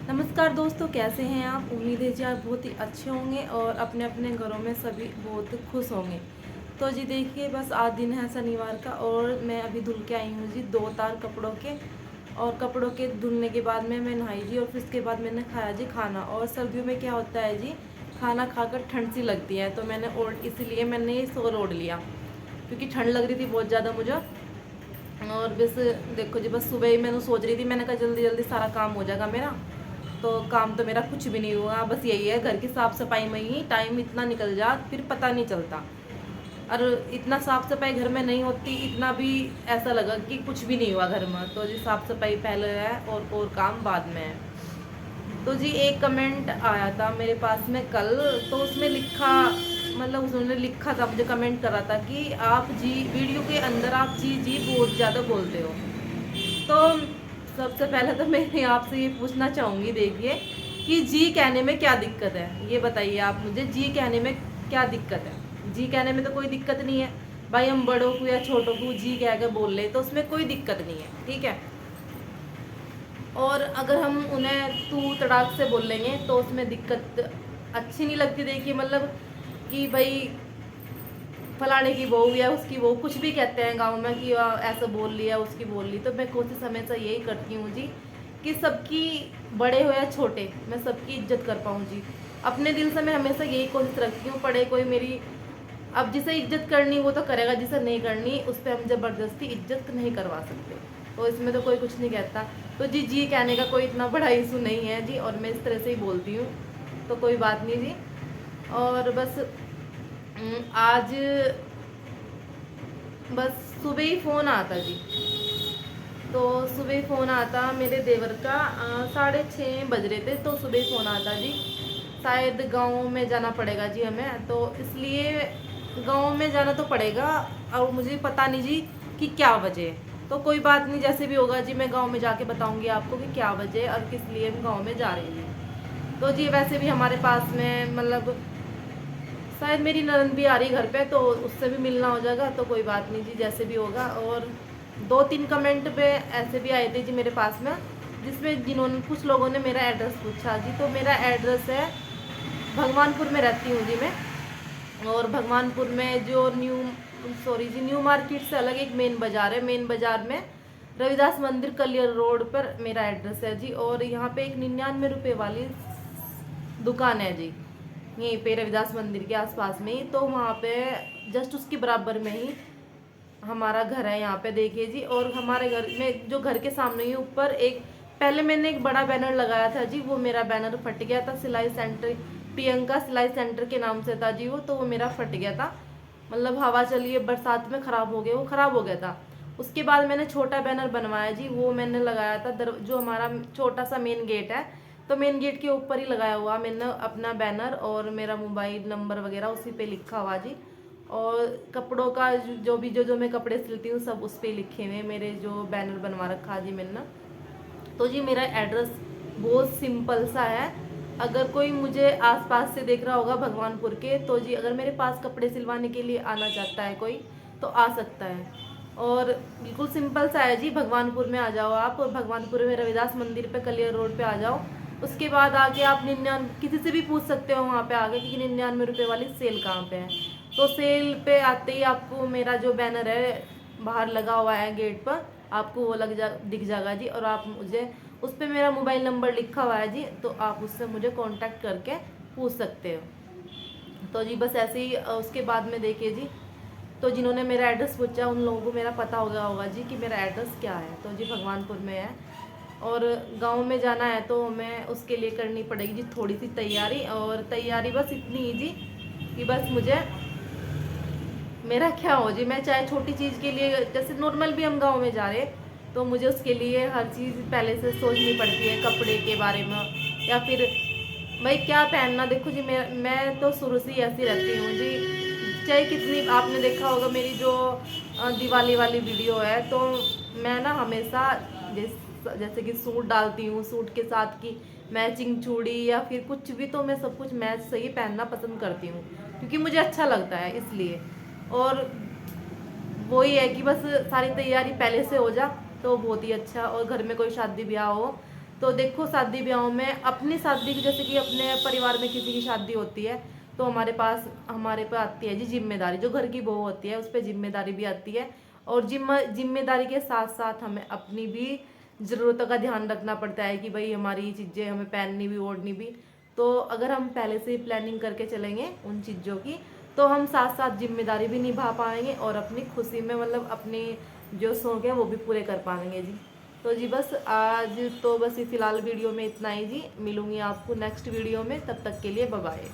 नमस्कार दोस्तों, कैसे हैं आप। उम्मीद है जी आप बहुत ही अच्छे होंगे और अपने अपने घरों में सभी बहुत खुश होंगे। तो जी देखिए, बस आज दिन है शनिवार का और मैं अभी धुल के आई हूँ जी 2 तार कपड़ों के। और कपड़ों के धुलने के बाद में मैं नहाई जी और फिर उसके बाद मैंने खाया जी खाना। और सर्दियों में क्या होता है जी, खाना खाकर ठंड सी लगती है, तो मैंने इसीलिए मैंने ये सोल ओढ़ लिया क्योंकि ठंड लग रही थी बहुत ज़्यादा मुझे। और बस देखो जी, बस सुबह ही मैंने सोच रही थी, मैंने कहा जल्दी जल्दी सारा काम हो जाएगा मेरा। तो काम तो मेरा कुछ भी नहीं हुआ, बस यही है, घर की साफ़ सफाई में ही टाइम इतना निकल जा फिर पता नहीं चलता। और इतना साफ़ सफाई घर में नहीं होती, इतना भी ऐसा लगा कि कुछ भी नहीं हुआ घर में। तो जी साफ़ सफाई पहले है और काम बाद में है। तो जी एक कमेंट आया था मेरे पास में कल, तो उसमें लिखा, मतलब उसने लिखा था, मुझे कमेंट करा था कि आप जी वीडियो के अंदर आप जी जी बहुत ज़्यादा बोलते हो। तो सबसे पहले तो मैं आपसे ये पूछना चाहूँगी, देखिए कि जी कहने में क्या दिक्कत है, ये बताइए आप मुझे। जी कहने में क्या दिक्कत है? जी कहने में तो कोई दिक्कत नहीं है भाई, हम बड़ों को या छोटों को जी कह के बोल ले तो उसमें कोई दिक्कत नहीं है, ठीक है। और अगर हम उन्हें तू तड़ाक से बोल लेंगे तो उसमें दिक्कत अच्छी नहीं लगती। देखिए मतलब कि भाई फलाने की बहू या उसकी बहू, कुछ भी कहते हैं गांव में कि ऐसा बोल लिया उसकी बोल ली। तो मैं कोशिश हमेशा यही करती हूँ जी कि सबकी, बड़े हो या छोटे, मैं सबकी इज्जत कर पाऊँ जी। अपने दिल से मैं हमेशा यही कोशिश रखती हूँ, पड़े कोई मेरी, अब जिसे इज्जत करनी वो तो करेगा, जिसे नहीं करनी उस पर हम ज़बरदस्ती इज्जत नहीं करवा सकते। तो इसमें तो कोई कुछ नहीं कहता। तो जी जी कहने का कोई इतना बड़ा इशू नहीं है जी, और मैं इस तरह से ही बोलती हूँ, तो कोई बात नहीं जी। और बस आज बस सुबह ही फ़ोन आता जी। तो सुबह ही फ़ोन आता मेरे देवर का, 6:30 बज रहे थे, तो सुबह ही फ़ोन आता जी। शायद गांव में जाना पड़ेगा जी हमें, तो इसलिए गांव में जाना तो पड़ेगा। और मुझे पता नहीं जी कि क्या वजह है। तो कोई बात नहीं, जैसे भी होगा जी मैं गांव में जाके बताऊंगी आपको कि क्या वजह है और किस लिए हम गांव में जा रहे हैं। तो जी वैसे भी हमारे पास में, मतलब शायद मेरी ननद भी आ रही घर पे, तो उससे भी मिलना हो जाएगा। तो कोई बात नहीं जी, जैसे भी होगा। और 2-3 कमेंट पे ऐसे भी आए थे जी मेरे पास में, जिसमें जिन्होंने, कुछ लोगों ने मेरा एड्रेस पूछा जी। तो मेरा एड्रेस है, भगवानपुर में रहती हूँ जी मैं। और भगवानपुर में जो न्यू मार्केट से अलग एक मेन बाज़ार है, मेन बाज़ार में रविदास मंदिर कलियर रोड पर मेरा एड्रेस है जी। और यहाँ पे एक 99 रुपये वाली दुकान है जी, यहीं पे रविदास मंदिर के आसपास में ही। तो वहाँ पे जस्ट उसके बराबर में ही हमारा घर है यहाँ पे, देखिए जी। और हमारे घर में, जो घर के सामने ही ऊपर एक, पहले मैंने एक बड़ा बैनर लगाया था जी, वो मेरा बैनर फट गया था। सिलाई सेंटर, प्रियंका सिलाई सेंटर के नाम से था जी वो, तो वो मेरा फट गया था। मतलब हवा चलिए बरसात में ख़राब हो गया, वो ख़राब हो गया था। उसके बाद मैंने छोटा बैनर बनवाया जी, वो मैंने लगाया था जो हमारा छोटा सा मेन गेट है, तो मेन गेट के ऊपर ही लगाया हुआ मैंने अपना बैनर, और मेरा मोबाइल नंबर वगैरह उसी पे लिखा हुआ जी। और कपड़ों का जो मैं कपड़े सिलती हूँ सब उस पर लिखे हुए मेरे, जो बैनर बनवा रखा जी मैंने। तो जी मेरा एड्रेस बहुत सिंपल सा है। अगर कोई मुझे आसपास से देख रहा होगा भगवानपुर के, तो जी अगर मेरे पास कपड़े सिलवाने के लिए आना चाहता है कोई, तो आ सकता है। और बिल्कुल सिंपल सा है जी, भगवानपुर में आ जाओ आप, और भगवानपुर में रविदास मंदिर पे कलियर रोड पे आ जाओ। उसके बाद आके आप 99, किसी से भी पूछ सकते हो वहाँ पे आके कि 99 रुपये वाली सेल कहाँ पे है। तो सेल पे आते ही आपको मेरा जो बैनर है बाहर लगा हुआ है गेट पर, आपको वो दिख जाएगा जी। और आप मुझे, उस पर मेरा मोबाइल नंबर लिखा हुआ है जी, तो आप उससे मुझे कांटेक्ट करके पूछ सकते हो। तो जी बस ऐसे ही उसके बाद में देखिए जी, तो जिन्होंने मेरा एड्रेस पूछा उन लोगों को मेरा पता हो गया होगा जी कि मेरा एड्रेस क्या है। तो जी भगवानपुर में है, और गांव में जाना है तो हमें उसके लिए करनी पड़ेगी जी थोड़ी सी तैयारी। और तैयारी बस इतनी ही जी कि बस मुझे, मेरा क्या हो जी, मैं चाहे छोटी चीज़ के लिए, जैसे नॉर्मल भी हम गांव में जा रहे हैं, तो मुझे उसके लिए हर चीज़ पहले से सोचनी पड़ती है, कपड़े के बारे में या फिर भाई क्या पहनना। देखो जी मैं तो शुरू से ही ऐसी रहती हूँ जी, चाहे कितनी, आपने देखा होगा मेरी जो दिवाली वाली वीडियो है, तो मैं ना हमेशा जैसे कि सूट डालती हूँ, सूट के साथ की मैचिंग चूड़ी या फिर कुछ भी, तो मैं सब कुछ मैच से ही पहनना पसंद करती हूँ क्योंकि मुझे अच्छा लगता है इसलिए। और वही है कि बस सारी तैयारी पहले से हो जा तो बहुत ही अच्छा। और घर में कोई शादी ब्याह हो तो देखो शादी ब्याहों में अपनी शादी की, जैसे कि अपने परिवार में किसी की शादी होती है तो हमारे पे आती है जी जिम्मेदारी, जो घर की बहू होती है उस पर जिम्मेदारी भी आती है। और जिम्मेदारी के साथ साथ हमें अपनी भी ज़रूरतों का ध्यान रखना पड़ता है कि भाई हमारी चीज़ें हमें पहननी भी ओढ़नी भी। तो अगर हम पहले से ही प्लानिंग करके चलेंगे उन चीज़ों की, तो हम साथ साथ जिम्मेदारी भी निभा पाएंगे और अपनी खुशी में मतलब अपनी जो शौक है वो भी पूरे कर पाएंगे जी। तो जी बस आज तो बस फिलहाल वीडियो में इतना ही जी। मिलूंगी आपको नेक्स्ट वीडियो में, तब तक के लिए बाय बाय।